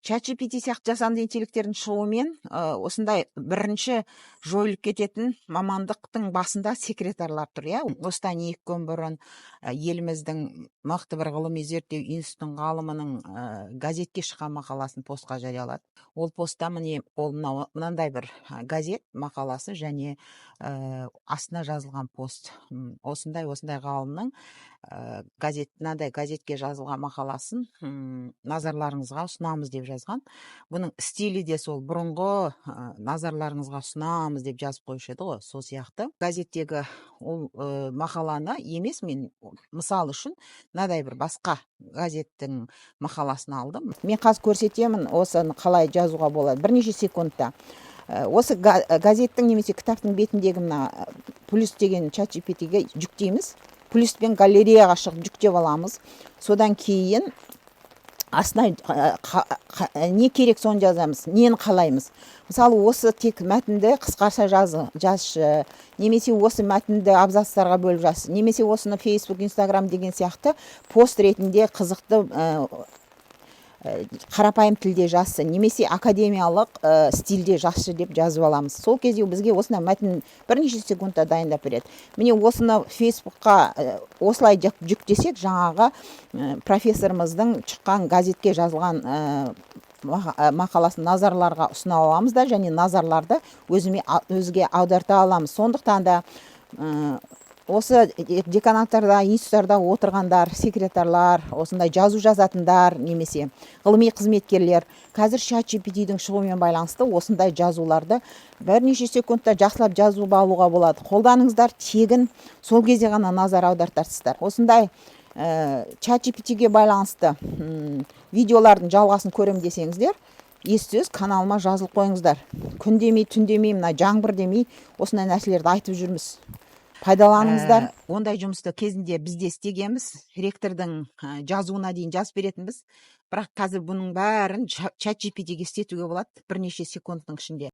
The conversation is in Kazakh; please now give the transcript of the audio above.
ChatGPT сияқты жасанды интеллекттердің шығуымен осындай бірінші жойылып кететін мамандықтың басында секретарлар тұр, иә. Осыдан 2 күн бұрын еліміздің мықты бір ғылыми зерттеу институтының ғалымының газетке шыққан мақаласын постқа жариялады. Ол постта міне ол мынандай бір газет мақаласы және астына жазылған пост. Осындай ғалымның мынандай газетке жазылған мақаласын назарларыңызға ұсынамыз деп жазған. Бұның стилі де сол бұрынғы назарларыңызға ұсынамыз деп жазып қойшы еді ғой, сол сияқты. Газеттегі ол мақаланы емес, мен мысал үшін мынадай бір басқа газеттің мақаласын алдым. Мен қазір көрсетемін осыны қалай жазуға болады. Бірнеше секундта. Осы газеттің немесе кітаптың бетіндегі мына плюс деген ChatGPT-ге жүктейміз. Плюспен галереяға шығып жүктеп аламыз. Содан кейін астына не керек соны жазамыз, нені қалаймыз. Мысалы, осы тек мәтінді қысқаша жазшы, немесе осы мәтінді абзацтарға бөліп жазшы, немесе осыны Facebook, Instagram деген сияқты пост ретінде қызықты қарапайым тілде жазшы, немесе академиялық стильде жазшы деп жазып аламыз. Сол кезде бізге осына мәтін бірнеше секундта дайындап береді. Міне осыны Facebookқа осылай жүктесек, жаңағы профессорымыздың шыққан газетке жазылған мақаласын назарларға ұсына аламыз да, және назарларды өзге аударта аламыз. Сондықтан да осы деканаттарда, институттарда отырғандар, секретарлар, осындай жазу жазатындар, немесе ғылыми қызметкерлер, қазір ChatGPT-дің шығуымен байланысты осындай жазуларды бірнеше секундта жақсылап жазып алуға болады. Қолданыңыздар, тегін сол кезде ғана назар аудартасыздар. Осындай ChatGPT-ге байланысты видеолардың жалғасын көрем десеңіздер, естіз каналыма жазылып қойыңыздар. Күн демей, түн демей, мына жаңбыр демей, осындай нәрселерді айтып жүрміз. Пайдаланыңыздар. Ондай жұмысты кезінде бізде істегенбіз. Ректордың жазуына дейін жазып беретінбіз. Бірақ қазір бұның бәрін ChatGPT-ге істетуге болады бірнеше секундтың ішінде.